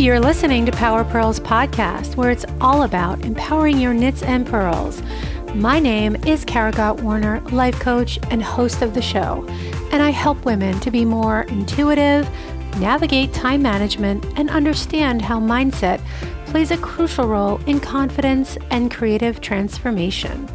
You're listening to Power Pearls Podcast, where it's all about empowering your knits and pearls. My name is Kara Warner, life coach and host of the show, and I help women to be more intuitive, navigate time management, and understand how mindset plays a crucial role in confidence and creative transformation.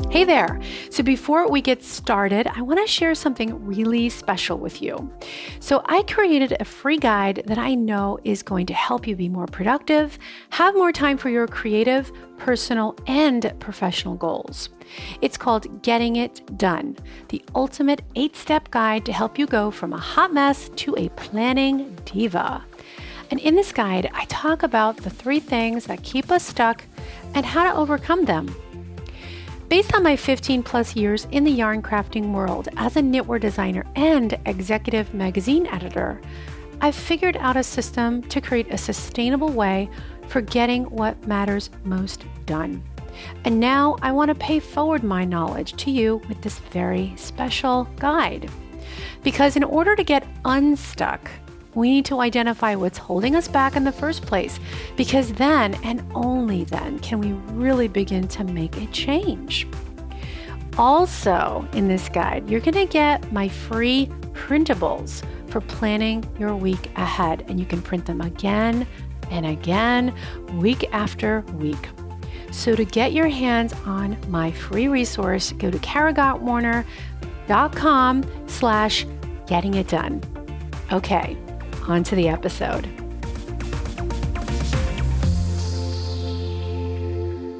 Hey there. So before we get started, I want to share something really special with you. So I created a free guide that I know is going to help you be more productive, have more time for your creative, personal, and professional goals. It's called Getting It Done, the ultimate 8-step guide to help you go from a hot mess to a planning diva. And in this guide, I talk about the 3 things that keep us stuck and how to overcome them. Based on my 15 plus years in the yarn crafting world as a knitwear designer and executive magazine editor, I've figured out a system to create a sustainable way for getting what matters most done. And now I want to pay forward my knowledge to you with this very special guide. Because in order to get unstuck, we need to identify what's holding us back in the first place, because then and only then can we really begin to make a change. Also, in this guide, you're going to get my free printables for planning your week ahead, and you can print them again and again, week after week. So to get your hands on my free resource, go to karagotwarner.com/gettingitdone. Okay. On to the episode.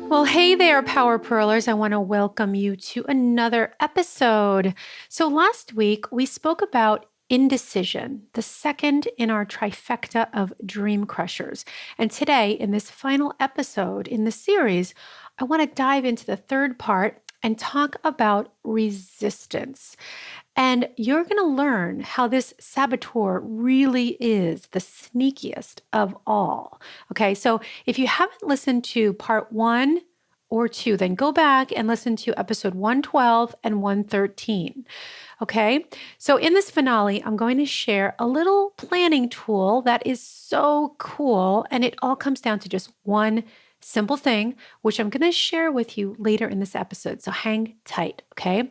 Well, hey there, Power Pearlers. I want to welcome you to another episode. So last week, we spoke about indecision, the second in our trifecta of dream crushers. And today, in this final episode in the series, I want to dive into the third part and talk about resistance. And you're going to learn how this saboteur really is the sneakiest of all. Okay, so if you haven't listened to part 1 or 2, then go back and listen to episode 112 and 113. Okay, so in this finale, I'm going to share a little planning tool that is so cool, and it all comes down to just one simple thing, which I'm going to share with you later in this episode. So hang tight, okay?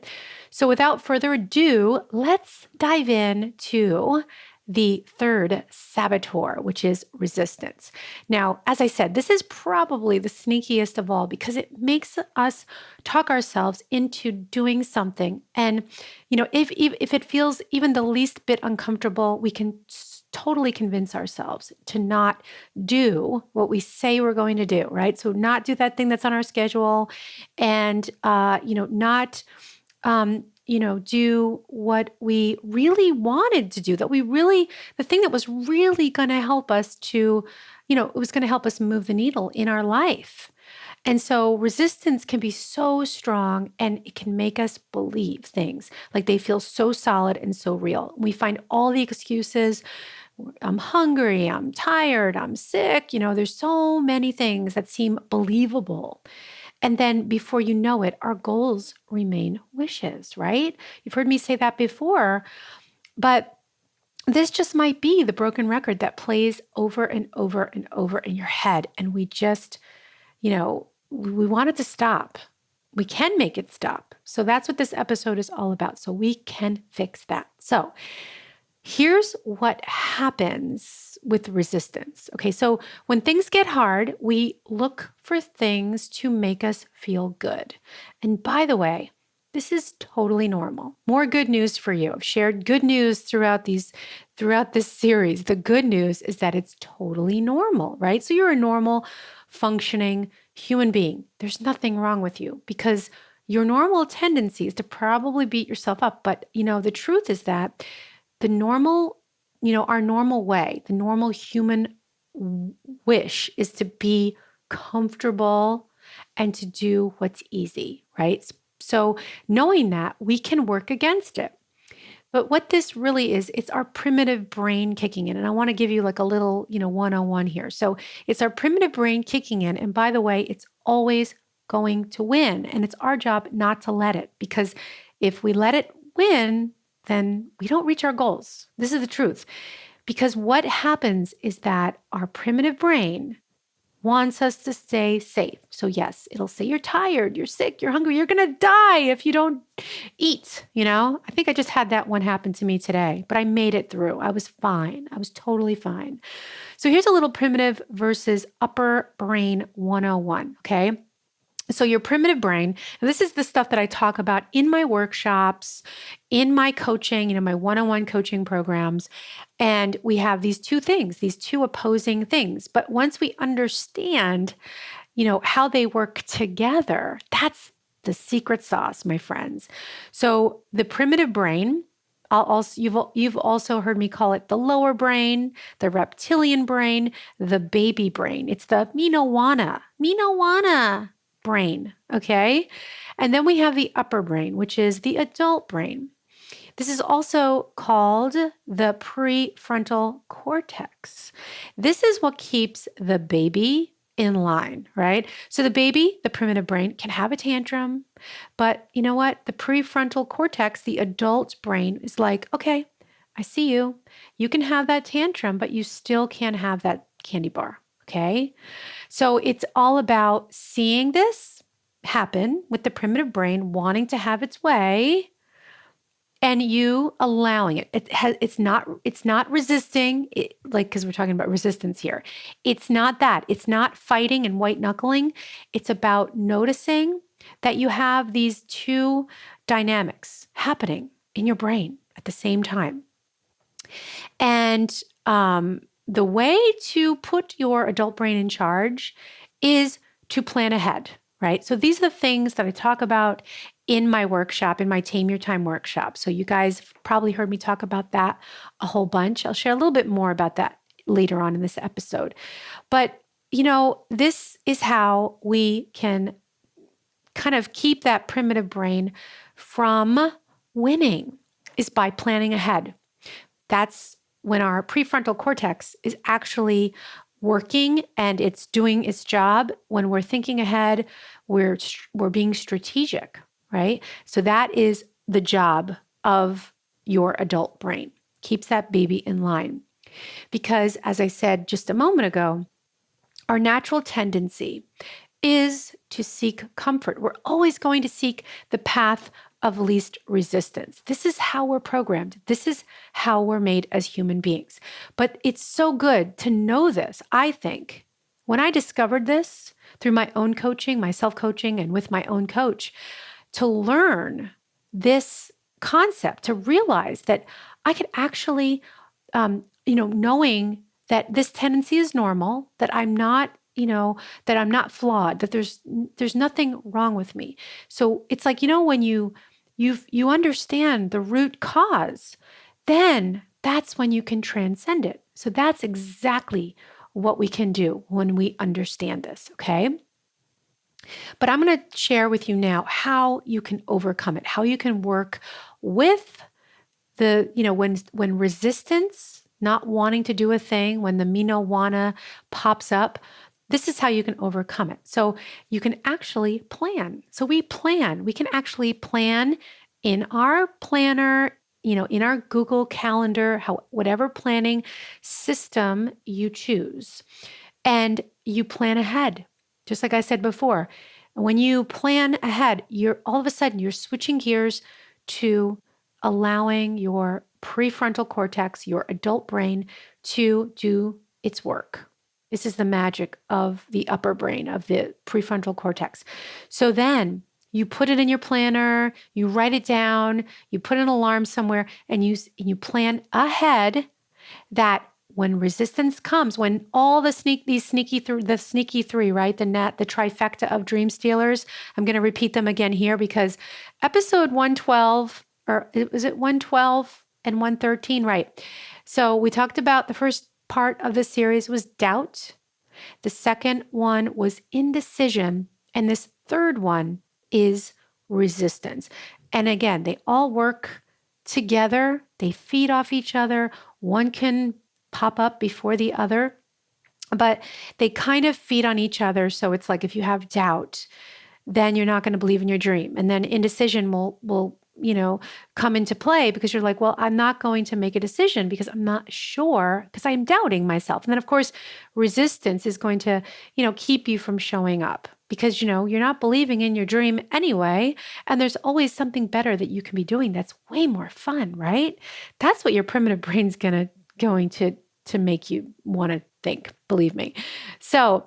So without further ado, let's dive into the third saboteur, which is resistance. Now, as I said, this is probably the sneakiest of all because it makes us talk ourselves into doing something. And, if it feels even the least bit uncomfortable, we can totally convince ourselves to not do what we say we're going to do, right? So not do that thing that's on our schedule and, not, do what we really wanted to do, the thing that was really going to help us to, it was going to help us move the needle in our life. And so resistance can be so strong and it can make us believe things like they feel so solid and so real. We find all the excuses. I'm hungry, I'm tired, I'm sick. There's so many things that seem believable. And then before you know it, our goals remain wishes, right? You've heard me say that before, but this just might be the broken record that plays over and over and over in your head. And we just, we want it to stop. We can make it stop. So that's what this episode is all about. So we can fix that. So here's what happens with resistance. Okay, so when things get hard, we look for things to make us feel good. And by the way, this is totally normal. More good news for you. I've shared good news throughout this series. The good news is that it's totally normal, right? So you're a normal, functioning human being. There's nothing wrong with you because your normal tendency is to probably beat yourself up. But, the truth is that the normal, our normal way, the normal human wish is to be comfortable and to do what's easy, right? So knowing that, we can work against it. But what this really is, it's our primitive brain kicking in. And I want to give you like a little, 101 here. So it's our primitive brain kicking in. And by the way, it's always going to win. And it's our job not to let it, because if we let it win, then we don't reach our goals. This is the truth. Because what happens is that our primitive brain wants us to stay safe. So yes, it'll say you're tired, you're sick, you're hungry, you're going to die if you don't eat, I think I just had that one happen to me today, but I made it through. I was fine. I was totally fine. So here's a little primitive versus upper brain 101, okay? So your primitive brain, and this is the stuff that I talk about in my workshops, in my coaching, my one-on-one coaching programs. And we have these two things, these two opposing things. But once we understand, how they work together, that's the secret sauce, my friends. So the primitive brain, you've also heard me call it the lower brain, the reptilian brain, the baby brain. It's the me no wanna brain, okay? And then we have the upper brain, which is the adult brain. This is also called the prefrontal cortex. This is what keeps the baby in line, right? So the baby, the primitive brain, can have a tantrum, but you know what? The prefrontal cortex, the adult brain, is like, okay, I see you. You can have that tantrum, but you still can't have that candy bar, okay? So it's all about seeing this happen with the primitive brain wanting to have its way and you allowing it. It's not resisting, because we're talking about resistance here. It's not that. It's not fighting and white knuckling. It's about noticing that you have these two dynamics happening in your brain at the same time. And the way to put your adult brain in charge is to plan ahead, right? So these are the things that I talk about in my workshop, in my Tame Your Time workshop. So you guys probably heard me talk about that a whole bunch. I'll share a little bit more about that later on in this episode. But, this is how we can kind of keep that primitive brain from winning, is by planning ahead. That's when our prefrontal cortex is actually working and it's doing its job. When we're thinking ahead, we're being strategic, right? So that is the job of your adult brain. Keeps that baby in line. Because as I said just a moment ago, our natural tendency is to seek comfort. We're always going to seek the path of least resistance. This is how we're programmed. This is how we're made as human beings. But it's so good to know this, I think. When I discovered this through my own coaching, my self-coaching, and with my own coach, to learn this concept, to realize that I could actually, knowing that this tendency is normal, that I'm not that I'm not flawed, that there's nothing wrong with me. So it's like, when you understand the root cause, then that's when you can transcend it. So that's exactly what we can do when we understand this, okay? But I'm going to share with you now how you can overcome it, how you can work with the, when resistance, not wanting to do a thing, when the me no wanna pops up, this is how you can overcome it. So you can actually plan. So we can actually plan in our planner, in our Google Calendar, whatever planning system you choose. And you plan ahead. Just like I said before, when you plan ahead, all of a sudden you're switching gears to allowing your prefrontal cortex, your adult brain, to do its work. This is the magic of the upper brain, of the prefrontal cortex. So then you put it in your planner, you write it down, you put an alarm somewhere, and you plan ahead that when resistance comes, when all the sneaky three, right? The trifecta of dream stealers. I'm going to repeat them again here because episode 112, or is it 112 and 113? Right. So we talked about the first part of the series was doubt. The second one was indecision. And this third one is resistance. And again, they all work together. They feed off each other. One can pop up before the other, but they kind of feed on each other. So it's like if you have doubt, then you're not going to believe in your dream. And then indecision will come into play because you're like, well, I'm not going to make a decision because I'm not sure because I'm doubting myself. And then of course, resistance is going to, keep you from showing up because, you're not believing in your dream anyway. And there's always something better that you can be doing that's way more fun, right? That's what your primitive brain's going to make you want to think, believe me. So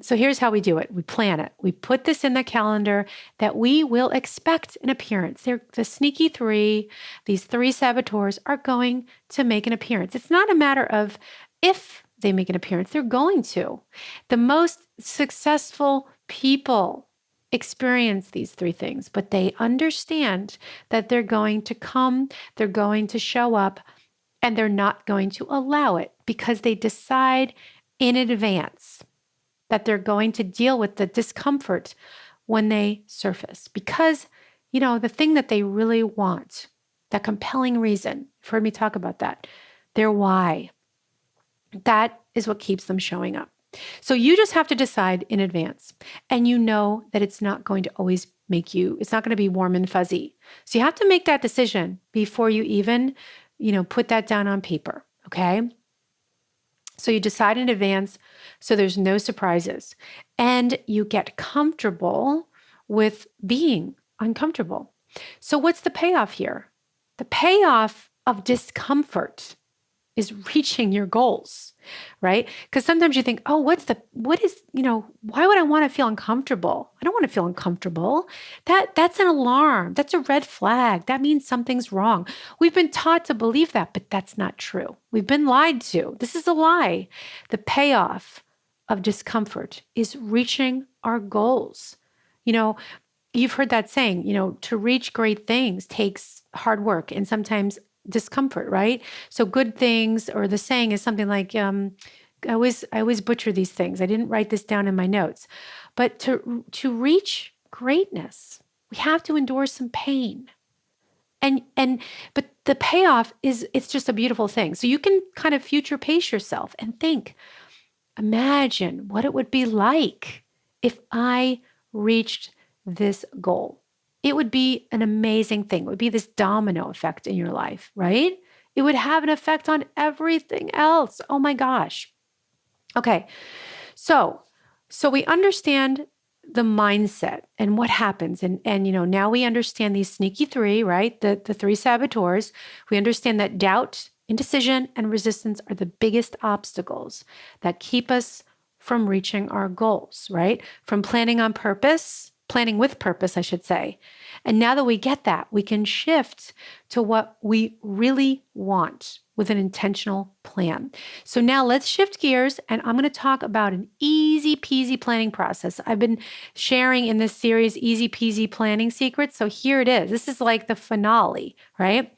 here's how we do it. We plan it. We put this in the calendar that we will expect an appearance. They're the sneaky three. These three saboteurs are going to make an appearance. It's not a matter of if they make an appearance, they're going to. The most successful people experience these three things, but they understand that they're going to come, they're going to show up, and they're not going to allow it because they decide in advance that they're going to deal with the discomfort when they surface. Because, the thing that they really want, that compelling reason, you've heard me talk about that, their why, that is what keeps them showing up. So you just have to decide in advance. And you know that it's not going to always it's not going to be warm and fuzzy. So you have to make that decision before you even put that down on paper, okay? So you decide in advance so there's no surprises. And you get comfortable with being uncomfortable. So what's the payoff here? The payoff of discomfort is reaching your goals, right? Because sometimes you think, oh, why would I want to feel uncomfortable? I don't want to feel uncomfortable. That's an alarm. That's a red flag. That means something's wrong. We've been taught to believe that, but that's not true. We've been lied to. This is a lie. The payoff of discomfort is reaching our goals. You've heard that saying, to reach great things takes hard work and sometimes discomfort, right? So good things, or the saying is something like, I always butcher these things. I didn't write this down in my notes, but to reach greatness, we have to endure some pain. But the payoff it's just a beautiful thing. So you can kind of future pace yourself and imagine what it would be like if I reached this goal. It would be an amazing thing. It would be this domino effect in your life, right? It would have an effect on everything else. Oh my gosh. Okay. So we understand the mindset and what happens. And now we understand these sneaky three, right? The three saboteurs. We understand that doubt, indecision, and resistance are the biggest obstacles that keep us from reaching our goals, right? From planning with purpose, I should say. And now that we get that, we can shift to what we really want with an intentional plan. So now let's shift gears, and I'm going to talk about an easy peasy planning process. I've been sharing in this series easy peasy planning secrets. So here it is. This is like the finale, right?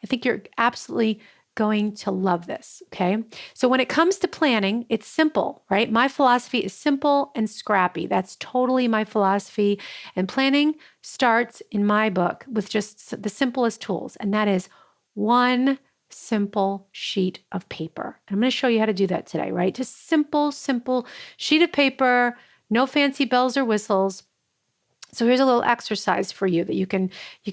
I think you're absolutely going to love this, okay? So when it comes to planning, it's simple, right? My philosophy is simple and scrappy. That's totally my philosophy. And planning starts in my book with just the simplest tools, and that is one simple sheet of paper. I'm going to show you how to do that today, right? Just simple sheet of paper, no fancy bells or whistles. So here's a little exercise for you that you can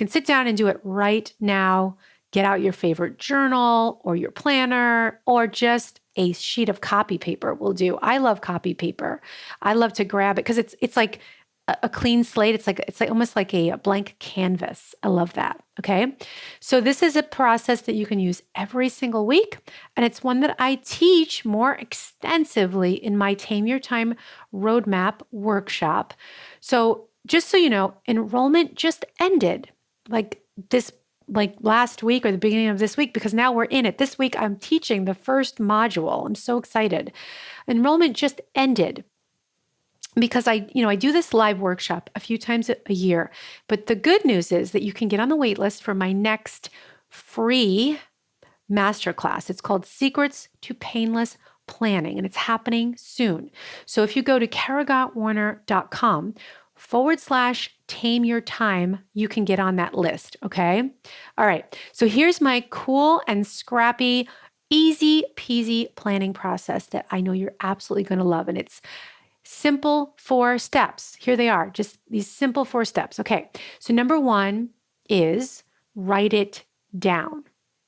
sit down and do it right now. Get out your favorite journal or your planner or just a sheet of copy paper will do. I love copy paper. I love to grab it because it's like a clean slate. It's like almost like a blank canvas. I love that. Okay. So this is a process that you can use every single week. And it's one that I teach more extensively in my Tame Your Time Roadmap workshop. So just so you know, enrollment just ended like last week or the beginning of this week, because now we're in it. This week, I'm teaching the first module. I'm so excited. Enrollment just ended because I do this live workshop a few times a year. But the good news is that you can get on the wait list for my next free masterclass. It's called Secrets to Painless Planning, and it's happening soon. So if you go to karagottwarner.com/tame your time, you can get on that list. Okay. All right. So here's my cool and scrappy, easy peasy planning process that I know you're absolutely going to love. And it's simple 4 steps. Here they are, just these simple 4 steps. Okay. So number 1 is write it down.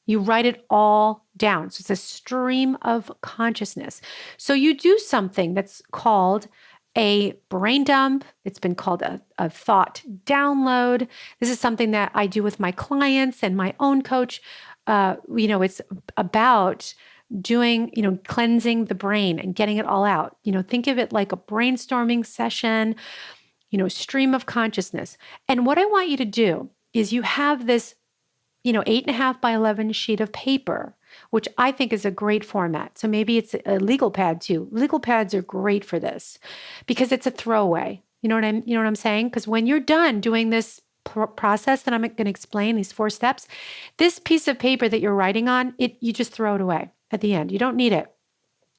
You write it all down. So it's a stream of consciousness. So you do something that's called a brain dump. It's been called a thought download. This is something that I do with my clients and my own coach. It's about doing, cleansing the brain and getting it all out. Think of it like a brainstorming session, stream of consciousness. And what I want you to do is you have this 8.5 by 11 sheet of paper, which I think is a great format. So maybe it's a legal pad too. Legal pads are great for this because it's a throwaway. You know what I'm saying? Because when you're done doing this process that I'm going to explain, these 4 steps, this piece of paper that you're writing on, you just throw it away at the end. You don't need it.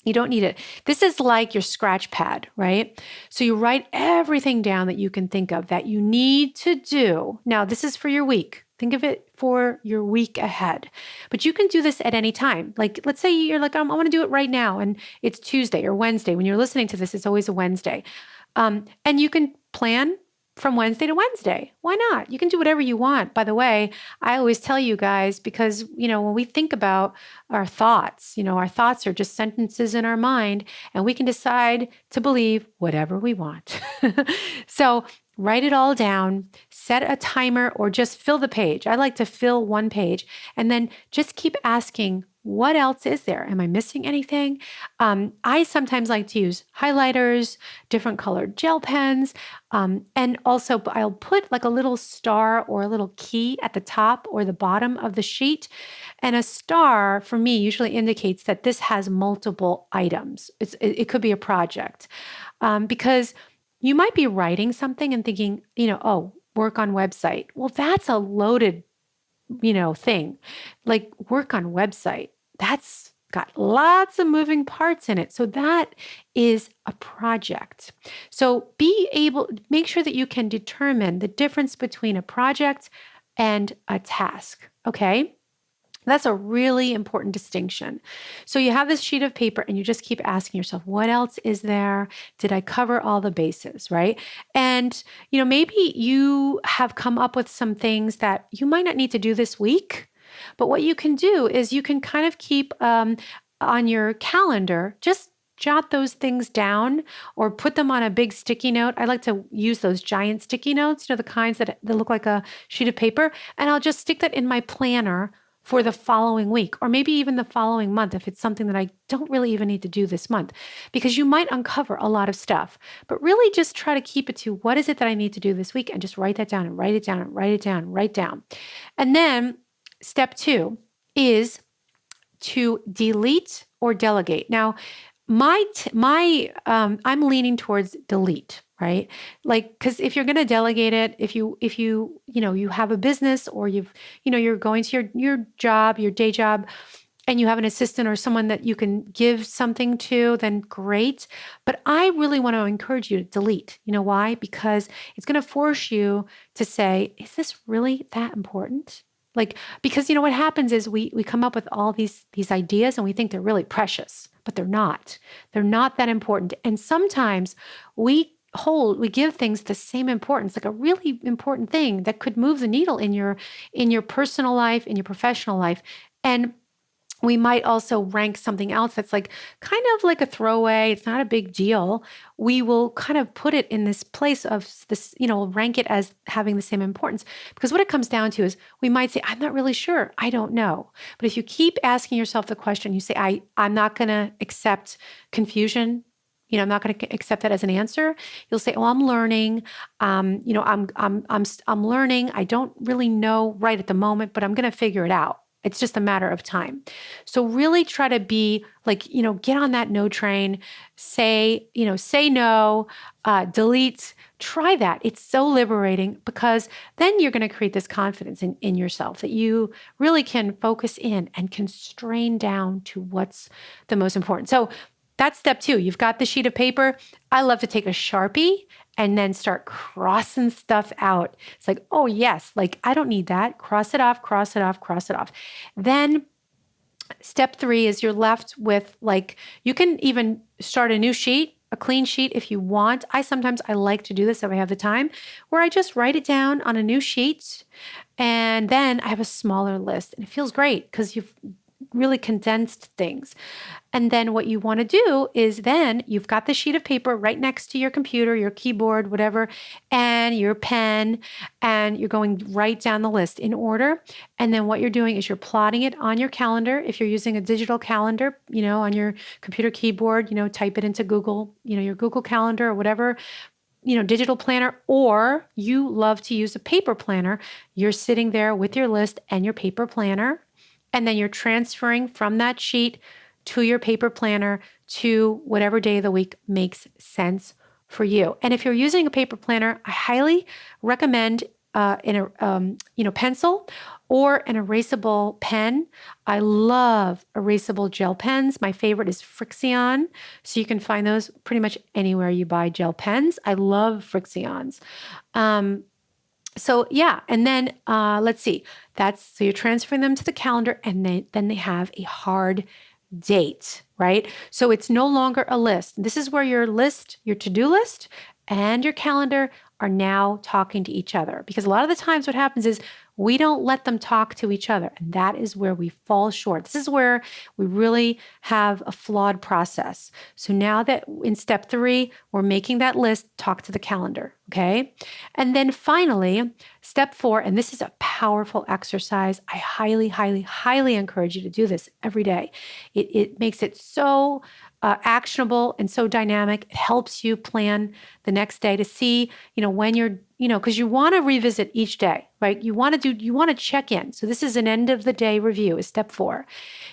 You don't need it. This is like your scratch pad, right? So you write everything down that you can think of that you need to do. Now, this is for your week. Think of it for your week ahead. But you can do this at any time. Like, let's say you're like, I want to do it right now. And it's Tuesday or Wednesday. When you're listening to this, it's always a Wednesday. And you can plan from Wednesday to Wednesday. Why not? You can do whatever you want. By the way, I always tell you guys, because, when we think about our thoughts are just sentences in our mind, and we can decide to believe whatever we want. So write it all down, set a timer, or just fill the page. I like to fill one page and then just keep asking, what else is there? Am I missing anything? I sometimes like to use highlighters, different colored gel pens, and also I'll put like a little star or a little key at the top or the bottom of the sheet. And a star for me usually indicates that this has multiple items. It could be a project because you might be writing something and thinking, work on website. Well, that's a loaded thing. Like work on website. That's got lots of moving parts in it. So that is a project. So make sure that you can determine the difference between a project and a task. Okay. That's a really important distinction. So you have this sheet of paper and you just keep asking yourself, what else is there? Did I cover all the bases, right? And, maybe you have come up with some things that you might not need to do this week, but what you can do is you can kind of keep on your calendar, just jot those things down or put them on a big sticky note. I like to use those giant sticky notes, the kinds that look like a sheet of paper, and I'll just stick that in my planner for the following week, or maybe even the following month if it's something that I don't really even need to do this month, because you might uncover a lot of stuff. But really just try to keep it to what is it that I need to do this week, and just write that down and write it down and write it down and write down. And then step 2 is to delete or delegate. Now, I'm leaning towards delete, right? Like, because if you're going to delegate it, if you have a business or you're going to your job, your day job, and you have an assistant or someone that you can give something to, then great. But I really want to encourage you to delete. You know why? Because it's going to force you to say, is this really that important? Because what happens is we come up with all these ideas and we think they're really precious, but they're not. They're not that important. And sometimes we give things the same importance, like a really important thing that could move the needle in your personal life, in your professional life. And we might also rank something else that's like kind of like a throwaway. It's not a big deal. We will kind of put it in this place of this, rank it as having the same importance. Because what it comes down to is we might say, I'm not really sure. I don't know. But if you keep asking yourself the question, you say, I'm not going to accept confusion. I'm not going to accept that as an answer. You'll say, "Oh, I'm learning. I'm learning. I don't really know right at the moment, but I'm going to figure it out. It's just a matter of time." So really try to be like, get on that no train, say no, delete, try that. It's so liberating, because then you're going to create this confidence in yourself that you really can focus in and constrain down to what's the most important. So that's step 2. You've got the sheet of paper. I love to take a Sharpie and then start crossing stuff out. It's like, oh yes, like I don't need that. Cross it off, cross it off, cross it off. Then step 3 is you're left with you can even start a new sheet a clean sheet if you want. I like to do this if I have the time, where I just write it down on a new sheet, and then I have a smaller list, and it feels great because you've really condensed things. And then what you want to do is then you've got the sheet of paper right next to your computer, your keyboard, whatever, and your pen, and you're going right down the list in order. And then what you're doing is you're plotting it on your calendar. If you're using a digital calendar, on your computer keyboard, type it into Google, your Google Calendar or whatever, digital planner, or you love to use a paper planner. You're sitting there with your list and your paper planner, and then you're transferring from that sheet to your paper planner to whatever day of the week makes sense for you. And if you're using a paper planner, I highly recommend pencil or an erasable pen. I love erasable gel pens. My favorite is Frixion. So you can find those pretty much anywhere you buy gel pens. I love Frixions. So yeah, and then let's see. So you're transferring them to the calendar, and then they have a hard date, right? So it's no longer a list. This is where your to-do list and your calendar are now talking to each other. Because a lot of the times what happens is we don't let them talk to each other. And that is where we fall short. This is where we really have a flawed process. So now that in step 3, we're making that list talk to the calendar, okay? And then finally, step 4, and this is a powerful exercise. I highly, highly, highly encourage you to do this every day. It makes it so actionable and so dynamic. It helps you plan the next day to see, when you're, because you want to revisit each day, right? You want to check in. So this is an end of the day review is step 4.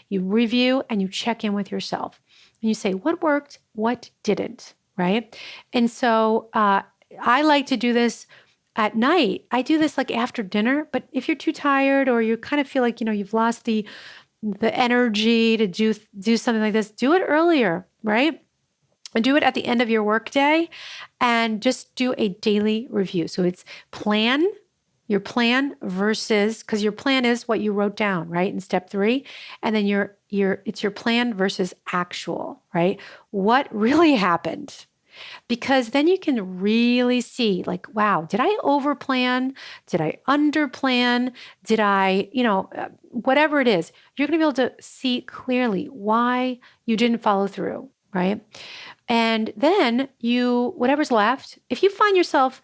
You review and you check in with yourself and you say, what worked, what didn't, right? And so I like to do this at night. I do this like after dinner, but if you're too tired or you kind of feel like, you've lost the energy to do something like this, do it earlier, right? And do it at the end of your workday, and just do a daily review. So it's your plan versus, because your plan is what you wrote down, right? In step 3. And then it's your plan versus actual, right? What really happened? Because then you can really see like, wow, did I overplan? Did I underplan? Did I, whatever it is, you're going to be able to see clearly why you didn't follow through, right? And then whatever's left, if you find yourself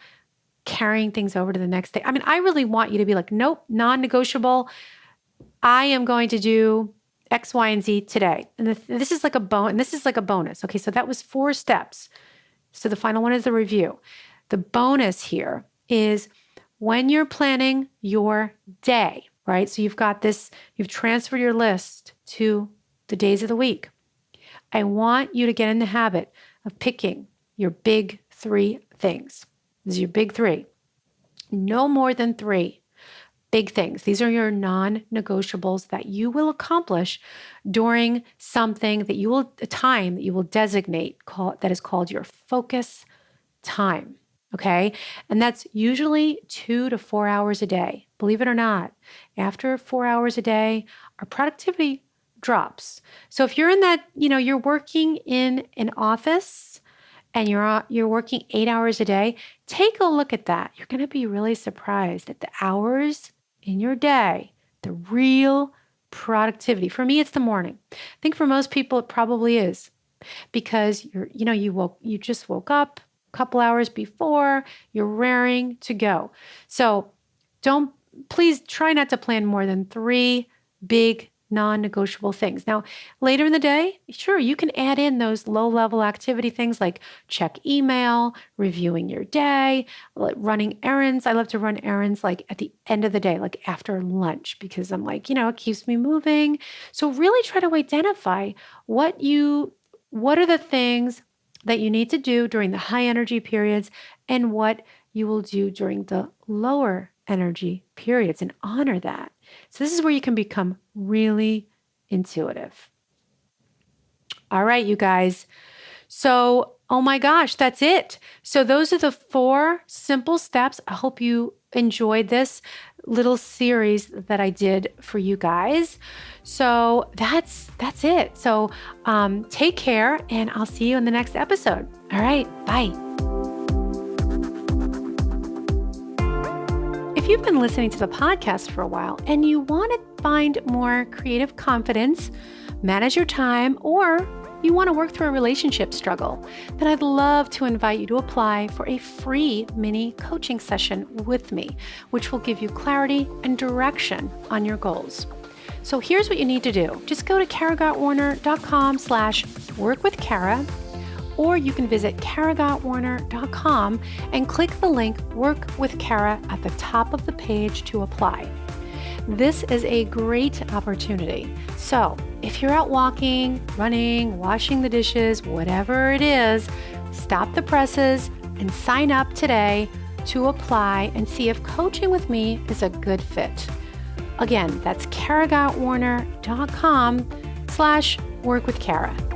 carrying things over to the next day, I really want you to be like, nope, non-negotiable. I am going to do X, Y, and Z today. And this is like a bonus. Okay, so that was 4 steps. So the final one is the review. The bonus here is when you're planning your day, right? So you've transferred your list to the days of the week. I want you to get in the habit of picking your big 3 things. This is your big 3. No more than 3 big things. These are your non-negotiables that you will accomplish during a time that you will designate that is called your focus time. Okay. And that's usually 2 to 4 hours a day. Believe it or not, after 4 hours a day, our productivity drops. So if you're in that, you're working in an office and you're working 8 hours a day, take a look at that. You're going to be really surprised at the hours in your day, the real productivity. For me, it's the morning. I think for most people, it probably is, because you just woke up a couple hours before, you're raring to go. So please try not to plan more than 3 big non-negotiable things. Now, later in the day, sure, you can add in those low-level activity things like check email, reviewing your day, running errands. I love to run errands like at the end of the day, like after lunch, because I'm like, it keeps me moving. So really try to identify what are the things that you need to do during the high energy periods and what you will do during the lower energy periods, and honor that. So this is where you can become really intuitive. All right, you guys. So Oh my gosh, that's it. So those are the 4 simple steps. I hope you enjoyed this little series that I did for you guys. So that's it. So take care, and I'll see you in the next episode. All right, bye. If you've been listening to the podcast for a while and you want to find more creative confidence, manage your time, or you want to work through a relationship struggle, then I'd love to invite you to apply for a free mini coaching session with me, which will give you clarity and direction on your goals. So here's what you need to do. Just go to karagottwarner.com/workwithkara, or you can visit karagottwarner.com and click the link Work with Kara at the top of the page to apply. This is a great opportunity. So if you're out walking, running, washing the dishes, whatever it is, stop the presses and sign up today to apply and see if coaching with me is a good fit. Again, that's karagottwarner.com/workwithkara.